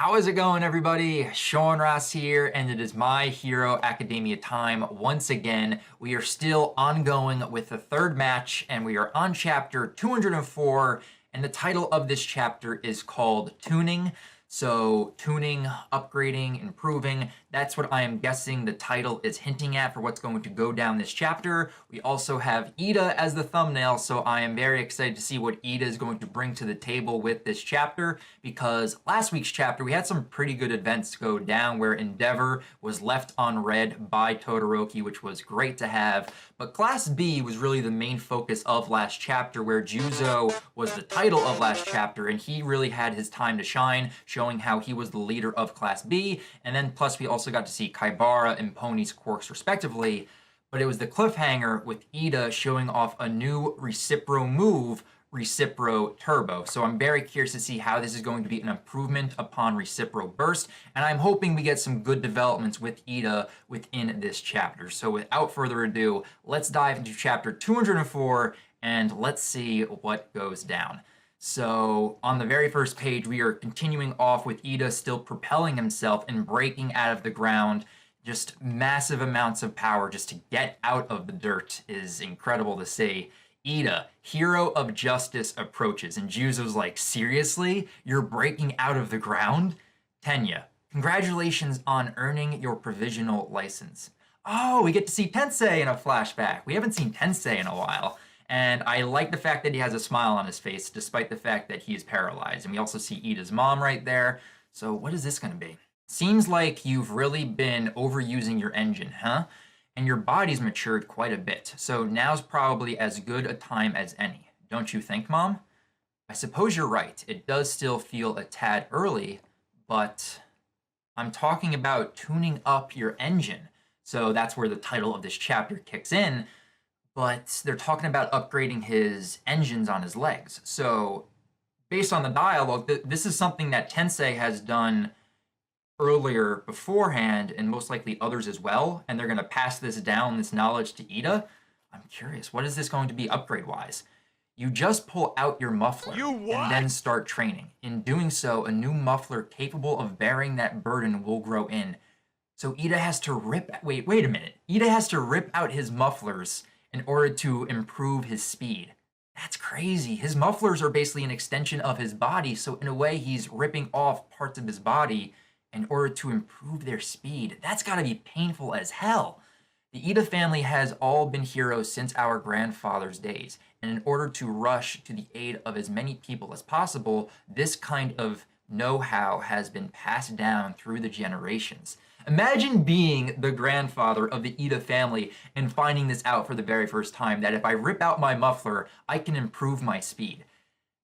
How is it going, everybody? Sean Ross here, and it is My Hero Academia time once again. We are still ongoing with the third match, and we are on chapter 204, and the title of this chapter is called Tuning. So tuning, upgrading, improving, that's what I am guessing the title is hinting at for what's going to go down this chapter. We also have Iida as the thumbnail, so I am very excited to see what Iida is going to bring to the table with this chapter, because last week's chapter we had some pretty good events go down where Endeavor was left on red by Todoroki, which was great to have. But Class B was really the main focus of last chapter, where Juzo was the title of last chapter, and he really had his time to shine, showing how he was the leader of Class B. And then plus we also got to see Kaibara and Pony's quirks respectively. But it was the cliffhanger with Iida showing off a new Recipro move, Recipro Turbo. So I'm very curious to see how this is going to be an improvement upon Recipro Burst, and I'm hoping we get some good developments with Iida within this chapter. So without further ado, let's dive into chapter 204 and let's see what goes down. So on the very first page, we are continuing off with Iida still propelling himself and breaking out of the ground. Just massive amounts of power just to get out of the dirt is incredible to see. Iida, hero of justice, approaches, and Juzo's like, seriously? You're breaking out of the ground? Tenya, congratulations on earning your provisional license. Oh, we get to see Tensei in a flashback. We haven't seen Tensei in a while. And I like the fact that he has a smile on his face, despite the fact that he is paralyzed. And we also see Iida's mom right there. So what is this going to be? Seems like you've really been overusing your engine, huh? And your body's matured quite a bit. So now's probably as good a time as any. Don't you think, Mom? I suppose you're right. It does still feel a tad early, but I'm talking about tuning up your engine. So that's where the title of this chapter kicks in. But they're talking about upgrading his engines on his legs. So based on the dialogue, this is something that Tensei has done earlier beforehand, and most likely others as well, and they're going to pass this down, this knowledge to Iida. I'm curious, what is this going to be upgrade-wise? You just pull out your muffler and then start training. In doing so, a new muffler capable of bearing that burden will grow in. So Iida has to wait a minute. Iida has to rip out his mufflers in order to improve his speed. That's crazy. His mufflers are basically an extension of his body, so in a way he's ripping off parts of his body in order to improve their speed. That's gotta be painful as hell. The Iida family has all been heroes since our grandfather's days, and in order to rush to the aid of as many people as possible, this kind of know-how has been passed down through the generations. Imagine being the grandfather of the Iida family and finding this out for the very first time, that if I rip out my muffler, I can improve my speed.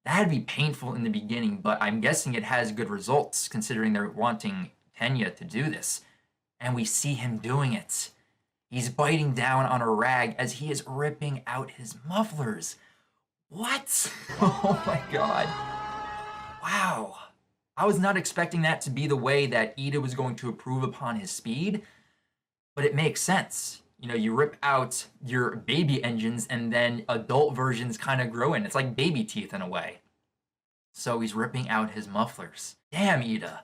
That'd be painful in the beginning, but I'm guessing it has good results considering they're wanting Tenya to do this. And we see him doing it. He's biting down on a rag as he is ripping out his mufflers. What? Oh my god. Wow. I was not expecting that to be the way that Iida was going to improve upon his speed, but it makes sense. You know, you rip out your baby engines and then adult versions kind of grow in. It's like baby teeth in a way. So he's ripping out his mufflers. Damn, Iida.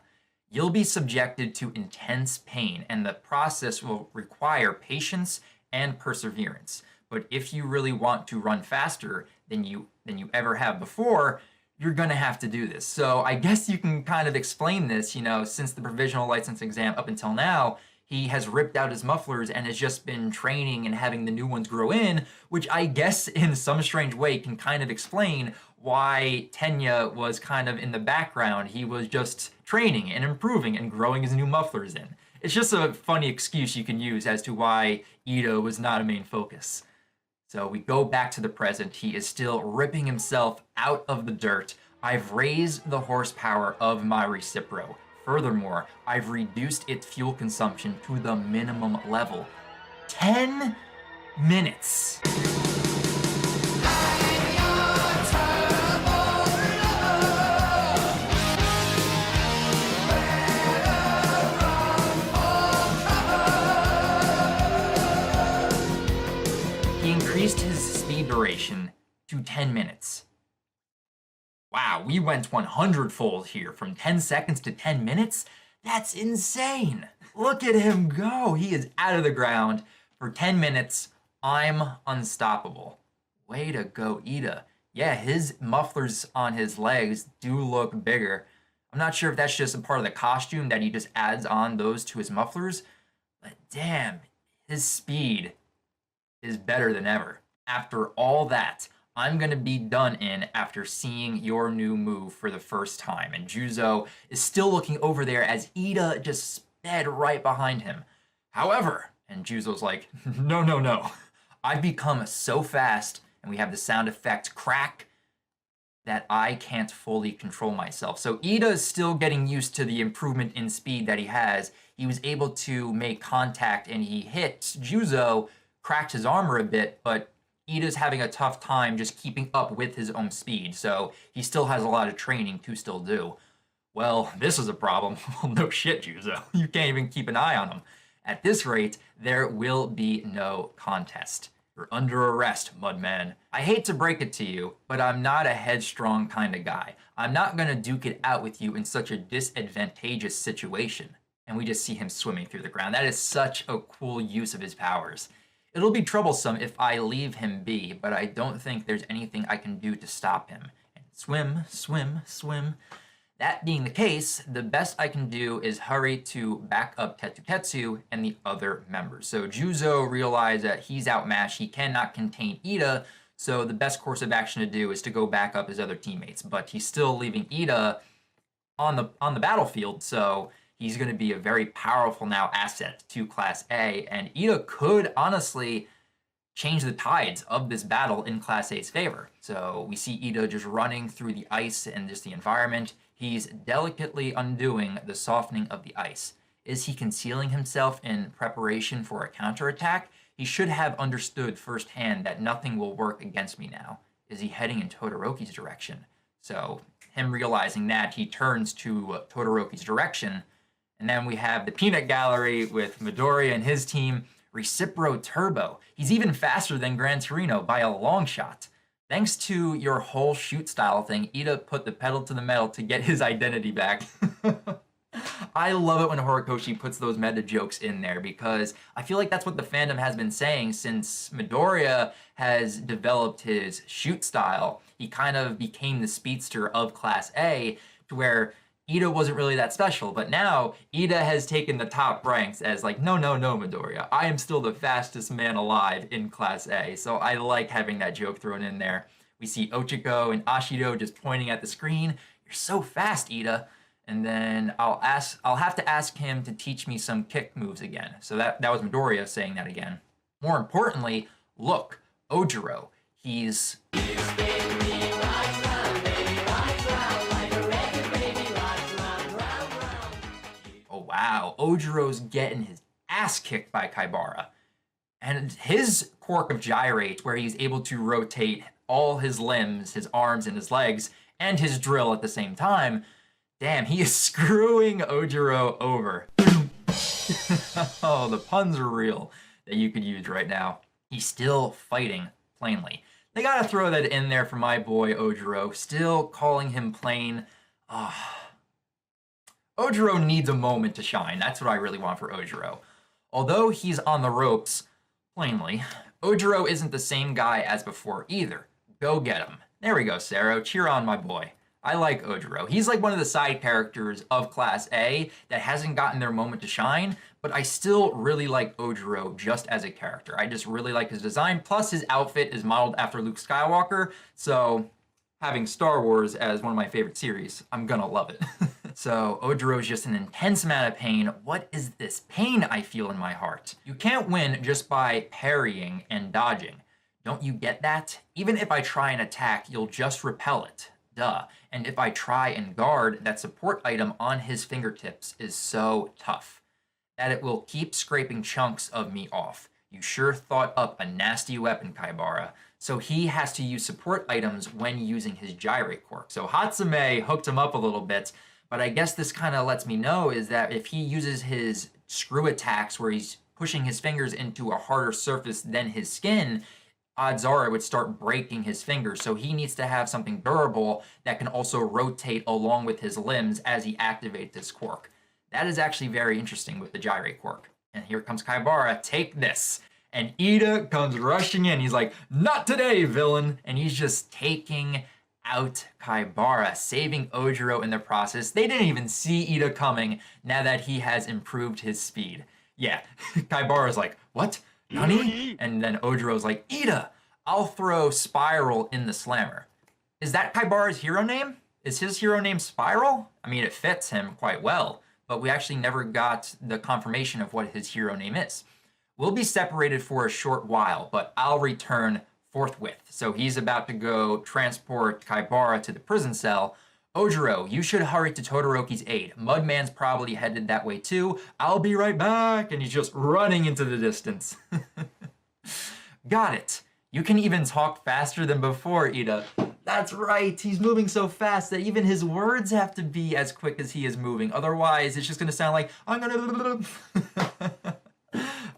You'll be subjected to intense pain, and the process will require patience and perseverance. But if you really want to run faster than you ever have before, you're gonna have to do this. So I guess you can kind of explain this, you know, since the provisional license exam up until now, he has ripped out his mufflers and has just been training and having the new ones grow in, which I guess in some strange way can kind of explain why Tenya was kind of in the background. He was just training and improving and growing his new mufflers in. It's just a funny excuse you can use as to why Iida was not a main focus. So we go back to the present. He is still ripping himself out of the dirt. I've raised the horsepower of my Recipro. Furthermore, I've reduced its fuel consumption to the minimum level. 10 minutes. He increased his speed duration to 10 minutes. Wow, we went 100-fold here from 10 seconds to 10 minutes. That's insane. Look at him go. He is out of the ground for 10 minutes. I'm unstoppable. Way to go, Iida. Yeah, his mufflers on his legs do look bigger. I'm not sure if that's just a part of the costume that he just adds on those to his mufflers, but damn, his speed is better than ever. After all that, I'm going to be done in after seeing your new move for the first time. And Juzo is still looking over there as Iida just sped right behind him. However, and Juzo's like, no, no, no. I've become so fast, and we have the sound effect crack, that I can't fully control myself. So Iida is still getting used to the improvement in speed that he has. He was able to make contact and he hit Juzo, cracked his armor a bit, but Iida's having a tough time just keeping up with his own speed. So he still has a lot of training to still do. Well, this is a problem. Well, no shit, Juzo. You can't even keep an eye on him. At this rate, there will be no contest. You're under arrest, Mudman. I hate to break it to you, but I'm not a headstrong kind of guy. I'm not gonna duke it out with you in such a disadvantageous situation. And we just see him swimming through the ground. That is such a cool use of his powers. It'll be troublesome if I leave him be, but I don't think there's anything I can do to stop him. And swim, swim, swim. That being the case, the best I can do is hurry to back up Tetsutetsu and the other members. So Juzo realized that he's outmatched, he cannot contain Iida, so the best course of action to do is to go back up his other teammates. But he's still leaving Iida on the battlefield, so he's going to be a very powerful now asset to Class A, and Iida could honestly change the tides of this battle in Class A's favor. So we see Iida just running through the ice and just the environment. He's delicately undoing the softening of the ice. Is he concealing himself in preparation for a counterattack? He should have understood firsthand that nothing will work against me now. Is he heading in Todoroki's direction? So him realizing that, he turns to Todoroki's direction. And then we have the peanut gallery with Midoriya and his team. Recipro Turbo. He's even faster than Gran Torino by a long shot. Thanks to your whole shoot style thing, Iida put the pedal to the metal to get his identity back. I love it when Horikoshi puts those meta jokes in there because I feel like that's what the fandom has been saying since Midoriya has developed his shoot style. He kind of became the speedster of Class A to where Iida wasn't really that special, but now Iida has taken the top ranks as like, no, no, no, Midoriya. I am still the fastest man alive in Class A, so I like having that joke thrown in there. We see Ochiko and Ashido just pointing at the screen. You're so fast, Iida. And then I'll have to ask him to teach me some kick moves again. So that was Midoriya saying that again. More importantly, look, Ojiro. He's... Wow, Ojiro's getting his ass kicked by Kaibara. And his quirk of gyrate, where he's able to rotate all his limbs, his arms and his legs, and his drill at the same time, damn, he is screwing Ojiro over. Oh, the puns are real that you could use right now. He's still fighting plainly. They gotta throw that in there for my boy Ojiro, still calling him plain. Ojiro needs a moment to shine. That's what I really want for Ojiro. Although he's on the ropes, plainly, Ojiro isn't the same guy as before either. Go get him. There we go, Sero. Cheer on my boy. I like Ojiro. He's like one of the side characters of Class A that hasn't gotten their moment to shine, but I still really like Ojiro just as a character. I just really like his design, plus his outfit is modeled after Luke Skywalker, so having Star Wars as one of my favorite series, I'm gonna love it. So Ojiro's just an intense amount of pain. What is this pain I feel in my heart? You can't win just by parrying and dodging. Don't you get that? Even if I try and attack, you'll just repel it. Duh. And if I try and guard, that support item on his fingertips is so tough that it will keep scraping chunks of me off. You sure thought up a nasty weapon, Kaibara. So he has to use support items when using his gyrate quirk. So Hatsume hooked him up a little bit, but I guess this kind of lets me know is that if he uses his screw attacks where he's pushing his fingers into a harder surface than his skin, odds are it would start breaking his fingers. So he needs to have something durable that can also rotate along with his limbs as he activates his quirk. That is actually very interesting with the gyrate quirk. And here comes Kaibara, take this. And Iida comes rushing in. He's like, not today, villain. And he's just taking out Kaibara, saving Ojiro in the process. They didn't even see Iida coming now that he has improved his speed. Yeah, Kaibara's like, what? Nani? And then Ojiro's like, Iida, I'll throw Spiral in the slammer. Is that Kaibara's hero name? Is his hero name Spiral? I mean, it fits him quite well, but we actually never got the confirmation of what his hero name is. We'll be separated for a short while, but I'll return forthwith. So he's about to go transport Kaibara to the prison cell. Ojiro, you should hurry to Todoroki's aid. Mudman's probably headed that way too. I'll be right back. And he's just running into the distance. Got it. You can even talk faster than before, Iida. That's right. He's moving so fast that even his words have to be as quick as he is moving. Otherwise, it's just going to sound like, I'm going to...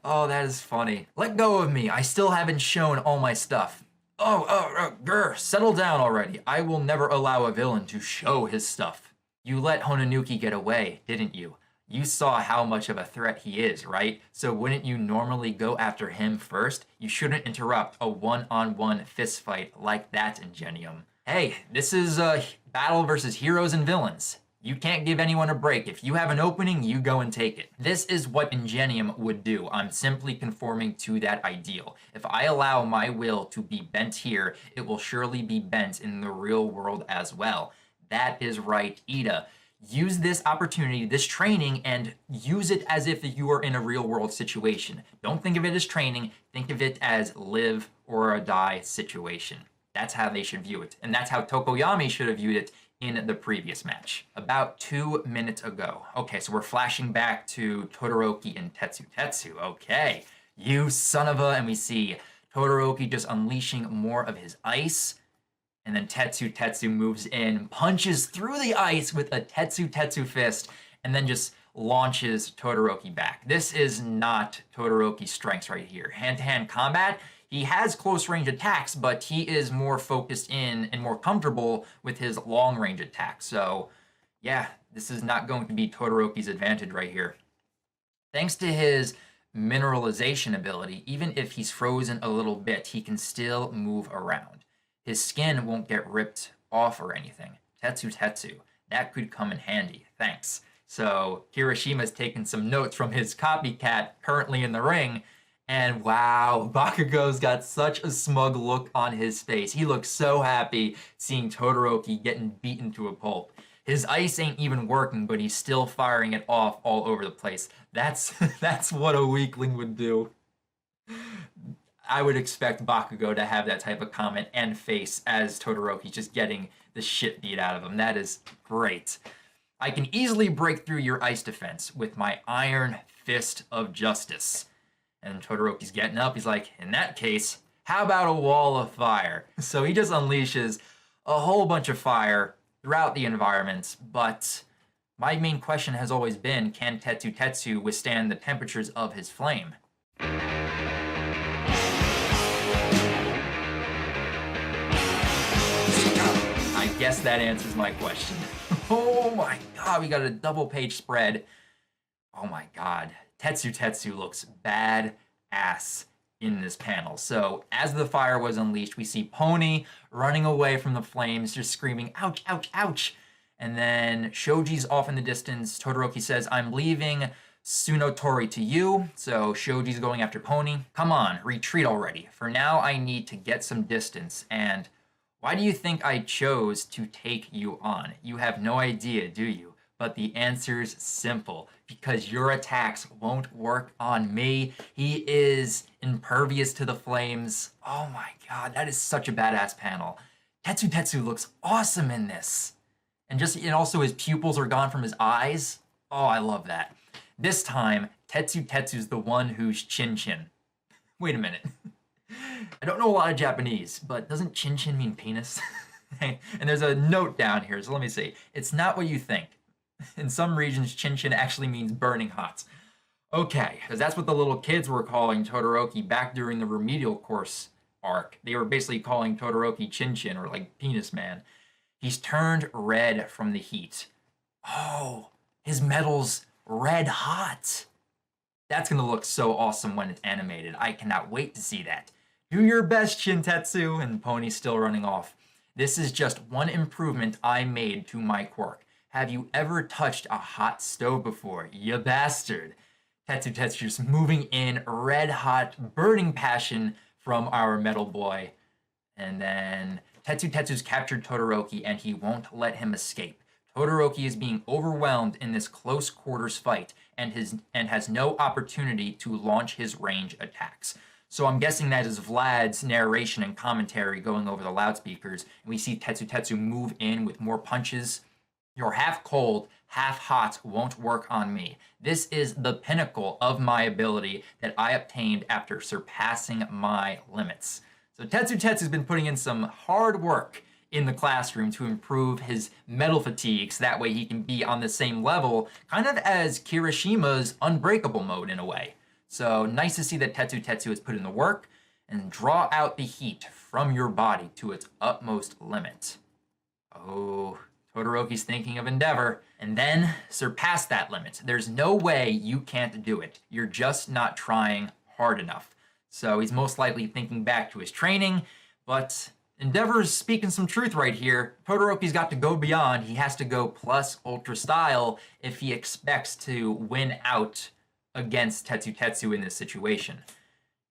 Oh, that is funny. Let go of me. I still haven't shown all my stuff. Grr, settle down already. I will never allow a villain to show his stuff. You let Hononuki get away, didn't you? You saw how much of a threat he is, right? So wouldn't you normally go after him first? You shouldn't interrupt a one-on-one fist fight like that, Ingenium. Hey, this is a battle versus heroes and villains. You can't give anyone a break. If you have an opening, you go and take it. This is what Ingenium would do. I'm simply conforming to that ideal. If I allow my will to be bent here, it will surely be bent in the real world as well. That is right, Iida. Use this opportunity, this training, and use it as if you are in a real world situation. Don't think of it as training. Think of it as live or die situation. That's how they should view it. And that's how Tokoyami should have viewed it in the previous match, about 2 minutes ago. Okay, so we're flashing back to Todoroki and Tetsutetsu. Okay, you son of a, and we see Todoroki just unleashing more of his ice, and then Tetsutetsu moves in, punches through the ice with a Tetsutetsu fist, and then just launches Todoroki back. This is not Todoroki's strengths right here. Hand-to-hand combat, he has close range attacks, but he is more focused in and more comfortable with his long range attacks. So yeah, this is not going to be Todoroki's advantage right here. Thanks to his mineralization ability, even if he's frozen a little bit, he can still move around. His skin won't get ripped off or anything. Tetsutetsu, that could come in handy, thanks. So Hiroshima's taken some notes from his copycat currently in the ring. And wow, Bakugo's got such a smug look on his face. He looks so happy seeing Todoroki getting beaten to a pulp. His ice ain't even working, but he's still firing it off all over the place. That's what a weakling would do. I would expect Bakugo to have that type of comment and face as Todoroki just getting the shit beat out of him. That is great. I can easily break through your ice defense with my iron fist of justice. And Todoroki's getting up. He's like, in that case, how about a wall of fire? So he just unleashes a whole bunch of fire throughout the environment. But my main question has always been, can Tetsutetsu withstand the temperatures of his flame? I guess that answers my question. Oh my god, we got a double page spread. Oh my god. Tetsutetsu looks bad-ass in this panel. So as the fire was unleashed, we see Pony running away from the flames, just screaming, ouch, ouch, ouch. And then Shoji's off in the distance. Todoroki says, I'm leaving Tsunotori to you. So Shoji's going after Pony. Come on, retreat already. For now, I need to get some distance. And why do you think I chose to take you on? You have no idea, do you? But the answer's simple, because your attacks won't work on me. He is impervious to the flames. Oh my god, that is such a badass panel. Tetsutetsu looks awesome in this. And also his pupils are gone from his eyes. Oh, I love that. This time, Tetsutetsu's the one who's Chin-Chin. Wait a minute. I don't know a lot of Japanese, but doesn't Chin-Chin mean penis? And there's a note down here, so let me see. It's not what you think. In some regions, Chin-Chin actually means burning hot. Okay, because that's what the little kids were calling Todoroki back during the remedial course arc. They were basically calling Todoroki Chin Chin, or like Penis Man. He's turned red from the heat. Oh, his metal's red hot. That's gonna look so awesome when it's animated. I cannot wait to see that. Do your best, Shintetsu, and Pony's still running off. This is just one improvement I made to my quirk. Have you ever touched a hot stove before, you bastard? Tetsutetsu just moving in red hot, burning passion from our metal boy. And then Tetsutetsu's captured Todoroki and he won't let him escape. Todoroki is being overwhelmed in this close quarters fight and has no opportunity to launch his range attacks. So I'm guessing that is Vlad's narration and commentary going over the loudspeakers. And we see Tetsutetsu move in with more punches. Your half cold, half hot won't work on me. This is the pinnacle of my ability that I obtained after surpassing my limits. So Tetsutetsu's been putting in some hard work in the classroom to improve his metal fatigue so that way he can be on the same level, kind of as Kirishima's unbreakable mode in a way. So nice to see that Tetsutetsu has put in the work and draw out the heat from your body to its utmost limit. Oh, Todoroki's thinking of Endeavor, and then surpass that limit. There's no way you can't do it. You're just not trying hard enough. So he's most likely thinking back to his training, but Endeavor's speaking some truth right here. Todoroki's got to go beyond. He has to go plus ultra style if he expects to win out against Tetsutetsu in this situation.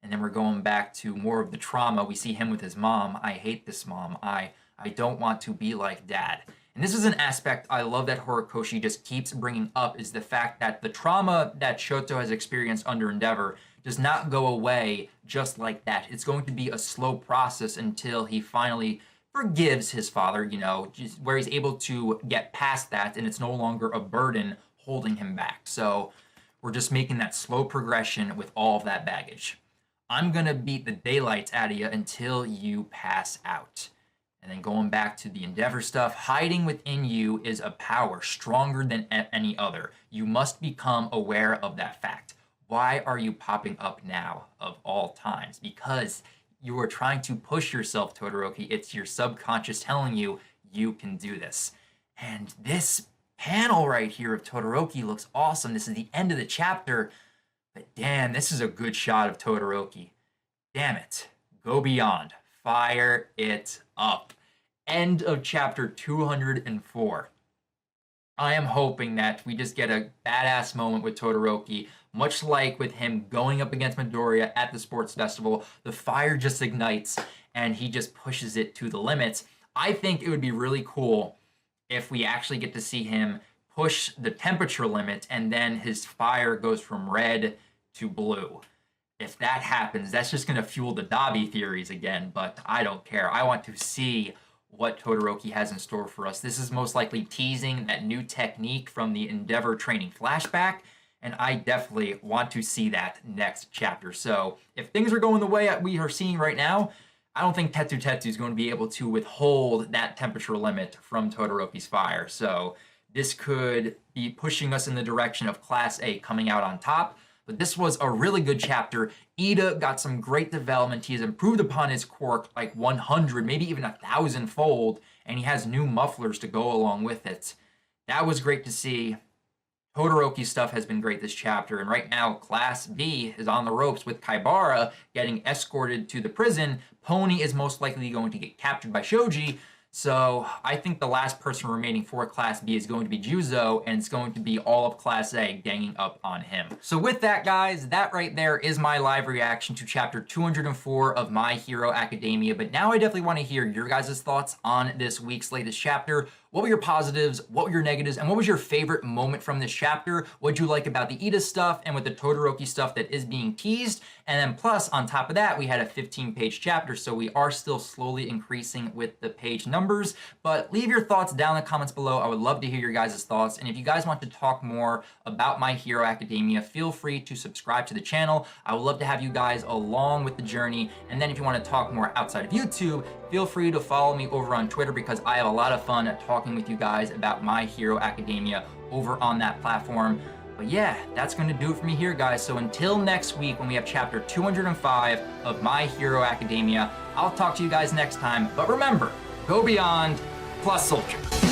And then we're going back to more of the trauma. We see him with his mom. I hate this mom. I don't want to be like dad. And this is an aspect I love that Horikoshi just keeps bringing up, is the fact that the trauma that Shoto has experienced under Endeavor does not go away just like that. It's going to be a slow process until he finally forgives his father, you know, just where he's able to get past that and it's no longer a burden holding him back. So we're just making that slow progression with all of that baggage. I'm gonna beat the daylights out of you until you pass out. And then going back to the Endeavor stuff, hiding within you is a power stronger than any other. You must become aware of that fact. Why are you popping up now of all times? Because you are trying to push yourself, Todoroki. It's your subconscious telling you you can do this. And this panel right here of Todoroki looks awesome. This is the end of the chapter, but damn, this is a good shot of Todoroki. Damn it. Go beyond. Fire it up. End of chapter 204. I am hoping that we just get a badass moment with Todoroki, much like with him going up against Midoriya at the sports festival. The fire just ignites and he just pushes it to the limits. I think it would be really cool if we actually get to see him push the temperature limit and then his fire goes from red to blue. If that happens, that's just going to fuel the Dabi theories again, but I don't care. I want to see what Todoroki has in store for us. This is most likely teasing that new technique from the Endeavor training flashback, and I definitely want to see that next chapter. So if things are going the way we are seeing right now, I don't think Tetsutetsu is going to be able to withhold that temperature limit from Todoroki's fire. So this could be pushing us in the direction of Class A coming out on top. But this was a really good chapter. Iida got some great development. He has improved upon his quirk like 100, maybe even 1,000-fold, and he has new mufflers to go along with it. That was great to see. Todoroki's stuff has been great this chapter, and right now Class B is on the ropes with Kaibara getting escorted to the prison. Pony is most likely going to get captured by Shoji, so I think the last person remaining for Class B is going to be Juzo, and it's going to be all of Class A ganging up on him. So with that, guys, that right there is my live reaction to chapter 204 of My Hero Academia, but now I definitely want to hear your guys' thoughts on this week's latest chapter. What were your positives? What were your negatives? And what was your favorite moment from this chapter? What'd you like about the Iida stuff and with the Todoroki stuff that is being teased? And then plus, on top of that, we had a 15-page chapter, so we are still slowly increasing with the page numbers. But leave your thoughts down in the comments below. I would love to hear your guys' thoughts. And if you guys want to talk more about My Hero Academia, feel free to subscribe to the channel. I would love to have you guys along with the journey. And then if you want to talk more outside of YouTube, feel free to follow me over on Twitter because I have a lot of fun talking with you guys about My Hero Academia over on that platform. But yeah, that's going to do it for me here, guys. So until next week when we have chapter 205 of My Hero Academia, I'll talk to you guys next time. But remember, go beyond plus soldier.